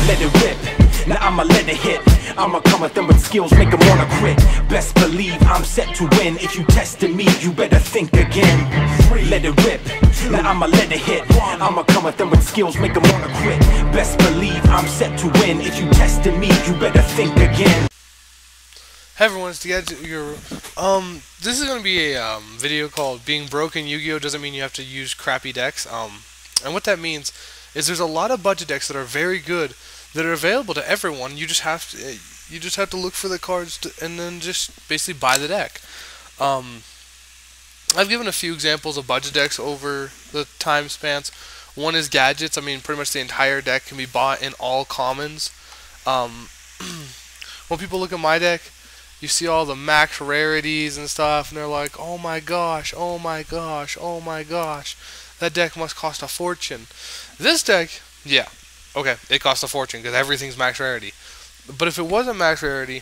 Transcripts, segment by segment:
let it rip. Now I'ma let it hit. I'ma come at them with skills, make them wanna quit. Best believe I'm set to win. If you tested me, you better think again. Let it rip. Now I'ma let it hit. I'ma come at them with skills, make them wanna quit. Best believe I'm set to win. If you tested me, you better think again. Hey everyone, it's the Gadget Guru. This is gonna be a video called "Being Broke in Yu-Gi-Oh! Doesn't Mean You Have to Use Crappy Decks." And what that means is there's a lot of budget decks that are very good that are available to everyone. You just have to look for the cards and then just basically buy the deck. I've given a few examples of budget decks over the time spans. One is gadgets. I mean, pretty much the entire deck can be bought in all commons. When people look at my deck, you see all the max rarities and stuff, and they're like, oh my gosh, oh my gosh, oh my gosh, that deck must cost a fortune. This deck, yeah, okay, it costs a fortune because everything's max rarity. But if it wasn't max rarity,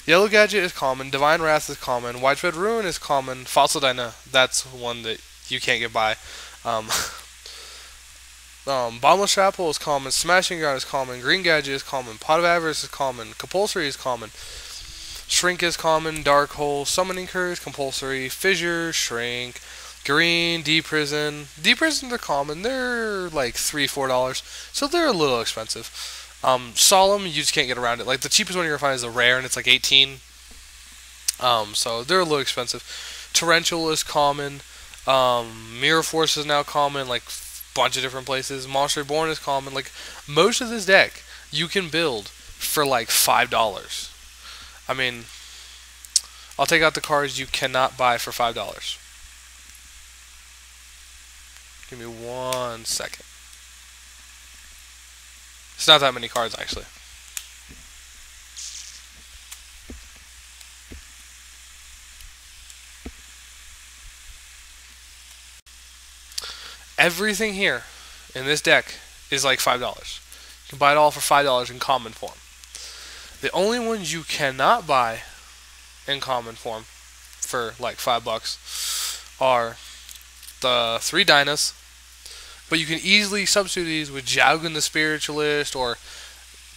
Yellow Gadget is common, Divine Wrath is common, Widespread Ruin is common, Fossil Dyna, that's one that you can't get by. Bottomless Shrapple is common, Smashing Ground is common, Green Gadget is common, Pot of Avarice is common, Compulsory is common, Shrink is common, Dark Hole, Summoning Curse, Compulsory, Fissure, Shrink, Green, D-Prison. D-Prisons are common, they're like $3–4, so they're a little expensive. Solemn, you just can't get around it. Like the cheapest one you're gonna find is a rare, and it's like 18. So they're a little expensive. Torrential is common. Mirror Force is now common, like a bunch of different places. Monster Reborn is common. Like most of this deck, you can build for like $5. I mean, I'll take out the cards you cannot buy for $5. Give me 1 second. It's not that many cards, actually. Everything here in this deck is like $5. You can buy it all for $5 in common form. The only ones you cannot buy in common form for like $5 are the 3 Dynas. But you can easily substitute these with Jowgen the Spiritualist or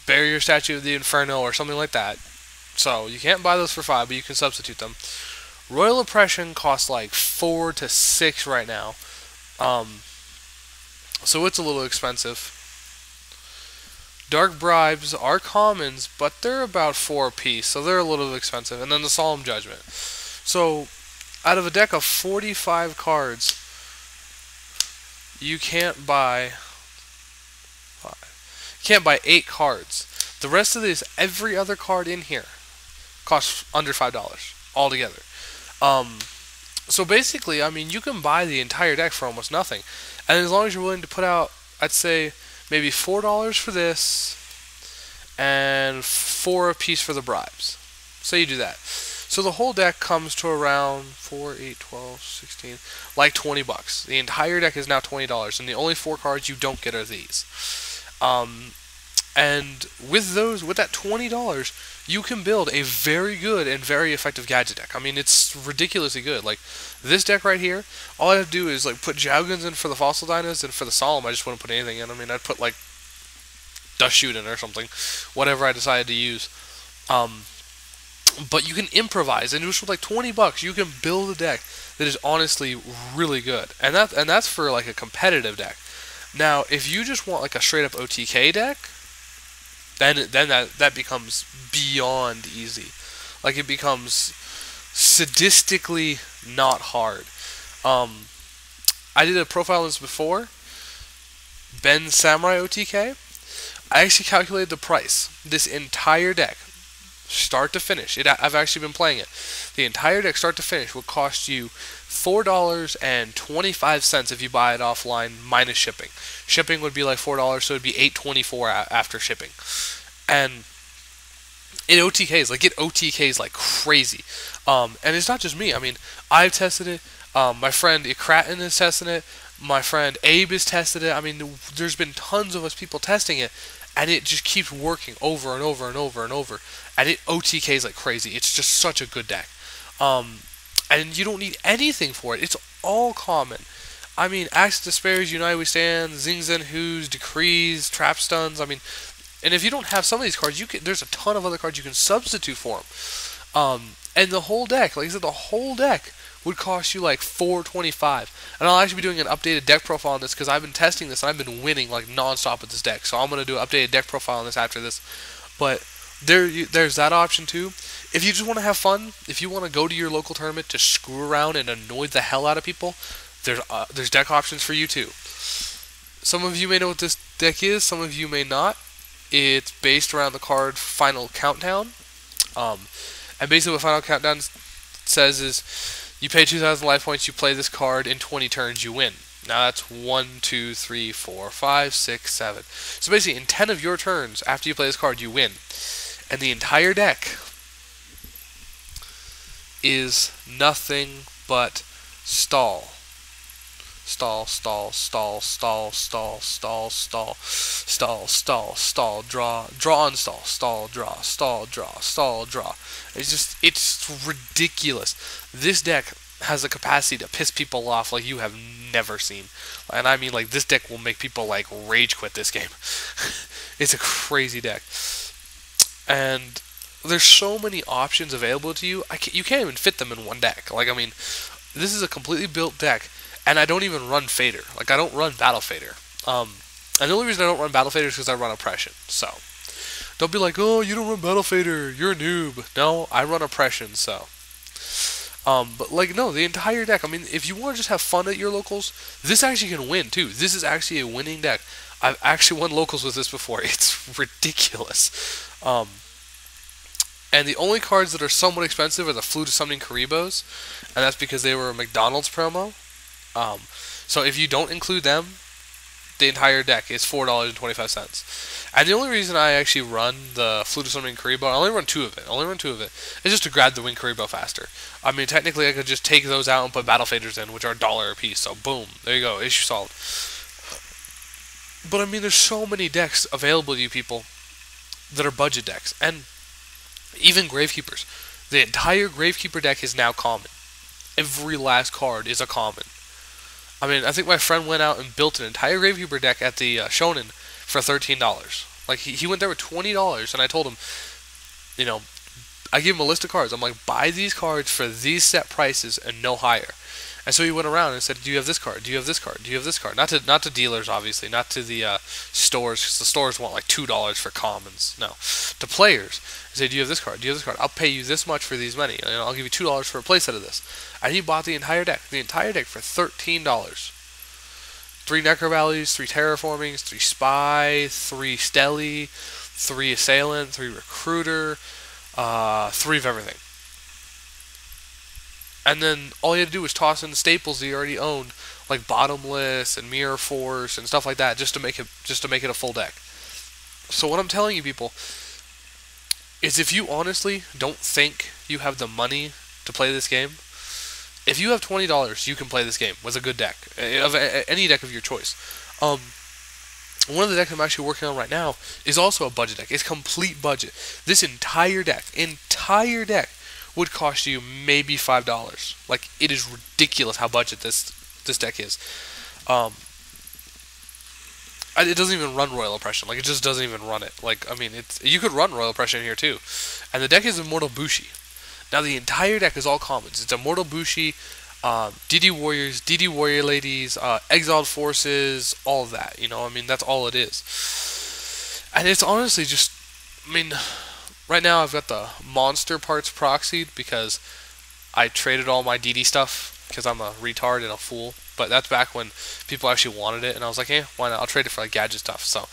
Barrier Statue of the Inferno or something like that. So you can't buy those for $5, but you can substitute them. Royal Oppression costs like $4 to $6 right now. So it's a little expensive. Dark Bribes are commons, but they're about $4 a piece, so they're a little expensive. And then the Solemn Judgment. So out of a deck of 45 cards, you can't buy 8 cards. The rest of this, every other card in here, costs under $5 altogether. So basically, I mean, you can buy the entire deck for almost nothing, and as long as you're willing to put out, I'd say maybe $4 for this, and $4 a piece for the bribes. So you do that. So the whole deck comes to around 4, 8, 12, 16, like $20. The entire deck is now $20, and the only 4 cards you don't get are these. And with that $20, you can build a very good and very effective gadget deck. I mean, it's ridiculously good. Like this deck right here, all I have to do is like put Jowgens in for the Fossil Dynas, and for the Solemn, I just wouldn't put anything in. I mean, I'd put like Dust Shoot in or something, whatever I decided to use. But you can improvise, and just with like $20, you can build a deck that is honestly really good, and that's for like a competitive deck. Now, if you just want like a straight up OTK deck, then that becomes beyond easy. Like it becomes sadistically not hard. I did a profile on this before. Samurai OTK. I actually calculated the price. This entire deck, start to finish, I've actually been playing it. The entire deck, start to finish, would cost you $4.25 if you buy it offline minus shipping. Shipping would be like $4, so it'd be $8.24 after shipping. And it OTKs, like it OTKs like crazy. And it's not just me. I mean, I've tested it. My friend Ikratin is testing it. My friend Abe has tested it. I mean, there's been tons of us people testing it, and it just keeps working over and over and over and over. And it OTKs like crazy. It's just such a good deck. And you don't need anything for it. It's all common. I mean, Axe Despairs, Unite We Stand, Zings and Who's, Decrees, Trap Stuns. I mean, And if you don't have some of these cards, there's a ton of other cards you can substitute for them. And the whole deck, like I said, the whole deck would cost you like $425. And I'll actually be doing an updated deck profile on this because I've been testing this and I've been winning like non-stop with this deck. So I'm going to do an updated deck profile on this after this. But there's that option too. If you just want to have fun, if you want to go to your local tournament to screw around and annoy the hell out of people, there's deck options for you too. Some of you may know what this deck is, some of you may not. It's based around the card Final Countdown. And basically what Final Countdown says is you pay 2,000 life points, you play this card, in 20 turns you win. Now that's 1, 2, 3, 4, 5, 6, 7. So basically in 10 of your turns after you play this card, you win. And the entire deck is nothing but stall. Stall, stall, stall, stall, stall, stall, stall, stall, stall, stall, draw, draw, unstall, stall, draw, stall, draw, stall, draw. It's ridiculous. This deck has the capacity to piss people off like you have never seen. And I mean, like, this deck will make people, like, rage quit this game. It's a crazy deck. And there's so many options available to you, you can't even fit them in one deck. Like, I mean, this is a completely built deck. And I don't even run Fader. Like, I don't run Battle Fader. And the only reason I don't run Battle Fader is because I run Oppression. So, don't be like, oh, you don't run Battle Fader, you're a noob. No, I run Oppression, so. But, like, no, the entire deck, I mean, if you want to just have fun at your locals, this actually can win, too. This is actually a winning deck. I've actually won locals with this before. It's ridiculous. And the only cards that are somewhat expensive are the Flute of Summoning Karibos, and that's because they were a McDonald's promo. So if you don't include them, the entire deck is $4.25. And the only reason I actually run the Flute of Summoning Karibo, I only run two of it, is just to grab the Wing Karibo faster. I mean, technically I could just take those out and put Battle Faders in, which are $1 a piece, so boom, there you go, issue solved. But I mean, there's so many decks available to you people that are budget decks, and even Gravekeepers. The entire Gravekeeper deck is now common. Every last card is a common. I mean, I think my friend went out and built an entire Gravekeeper deck at the Shonen for $13. Like, he went there with $20, and I told him, you know, I gave him a list of cards. I'm like, buy these cards for these set prices and no higher. And so he went around and said, do you have this card? Do you have this card? Do you have this card? Not to dealers, obviously. Not to the stores, because the stores want like $2 for commons. No. To players. He said, do you have this card? Do you have this card? I'll pay you this much for these many. I'll give you $2 for a playset of this. And he bought the entire deck. The entire deck for $13. 3 Necrovalleys, 3 Terraformings, 3 Spy, 3 Stelly, 3 Assailant, 3 Recruiter, 3 of everything. And then all he had to do was toss in the staples he already owned, like Bottomless and Mirror Force and stuff like that, just to make it a full deck. So what I'm telling you people is, if you honestly don't think you have the money to play this game, if you have $20, you can play this game with a good deck, of any deck of your choice. One of the decks I'm actually working on right now is also a budget deck. It's complete budget. This entire deck would cost you maybe $5. Like, it is ridiculous how budget this deck is. It doesn't even run Royal Oppression. Like, it just doesn't even run it. Like, I mean, you could run Royal Oppression here too. And the deck is Immortal Bushi. Now, the entire deck is all commons. It's Immortal Bushi, DD Warriors, DD Warrior Ladies, Exiled Forces, all of that. You know, I mean, that's all it is. And it's honestly just, I mean, right now I've got the monster parts proxied because I traded all my DD stuff because I'm a retard and a fool. But that's back when people actually wanted it, and I was like, why not? I'll trade it for like gadget stuff. So,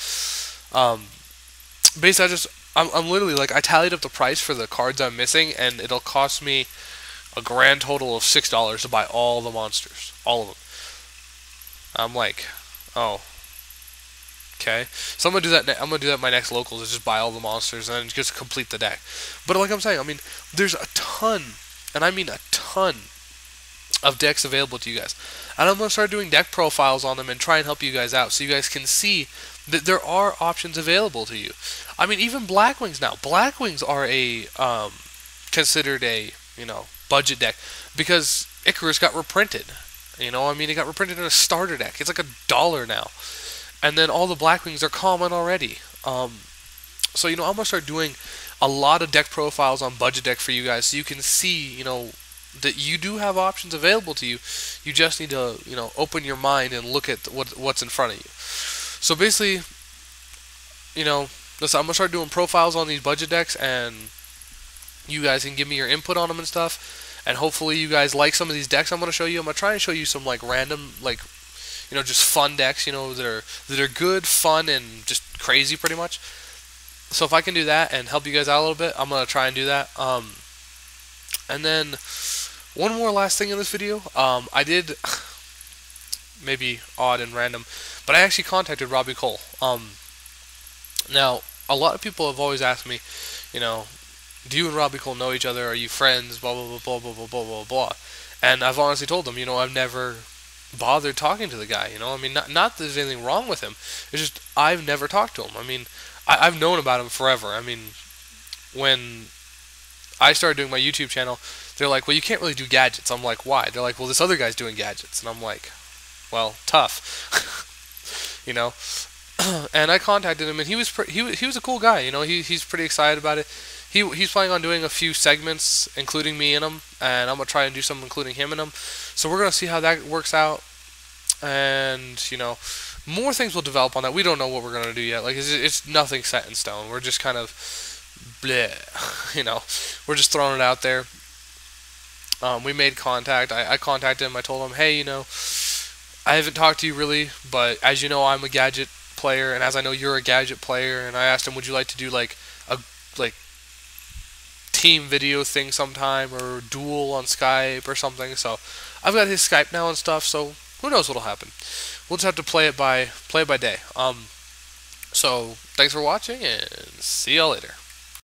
basically, I'm literally like, I tallied up the price for the cards I'm missing, and it'll cost me a grand total of $6 to buy all the monsters, all of them. I'm like, oh, okay. So I'm gonna do that. I'm gonna do that. My next locals is just buy all the monsters and then just complete the deck. But like I'm saying, I mean, there's a ton, and I mean a ton, of decks available to you guys. And I'm going to start doing deck profiles on them and try and help you guys out so you guys can see that there are options available to you. I mean, even Blackwings now. Blackwings are considered a, budget deck because Icarus got reprinted. I mean, it got reprinted in a starter deck. It's like $1 now. And then all the Blackwings are common already. So, I'm going to start doing a lot of deck profiles on Budget Deck for you guys, so you can see, that you do have options available to you. You just need to, open your mind and look at what's in front of you. So basically, listen, I'm going to start doing profiles on these budget decks, and you guys can give me your input on them and stuff. And hopefully you guys like some of these decks I'm going to show you. I'm going to try and show you some like random, like, just fun decks, that are good, fun, and just crazy pretty much. So if I can do that and help you guys out a little bit, I'm going to try and do that. And then one more last thing in this video. I did, maybe odd and random, but I actually contacted Robbie Cole. Now, a lot of people have always asked me, do you and Robbie Cole know each other? Are you friends? Blah, blah, blah, blah, blah, blah, blah, blah. And I've honestly told them, I've never bothered talking to the guy, I mean, not that there's anything wrong with him. It's just, I've never talked to him. I mean, I've known about him forever. I mean, when I started doing my YouTube channel, they're like, well, you can't really do gadgets. I'm like, why? They're like, well, this other guy's doing gadgets. And I'm like, well, tough. And I contacted him, and he was a cool guy. He's pretty excited about it. He's planning on doing a few segments, including me in them, and I'm gonna try and do some including him in them. So we're gonna see how that works out, and more things will develop on that. We don't know what we're gonna do yet. Like it's nothing set in stone. We're just kind of bleh, we're just throwing it out there. We made contact. I contacted him. I told him, hey, I haven't talked to you really, but as you know, I'm a gadget player, and as I know you're a gadget player, and I asked him, would you like to do like a team video thing sometime, or duel on Skype or something? So I've got his Skype now and stuff, so who knows what'll happen. We'll just have to play it by day. So thanks for watching, and see y'all later.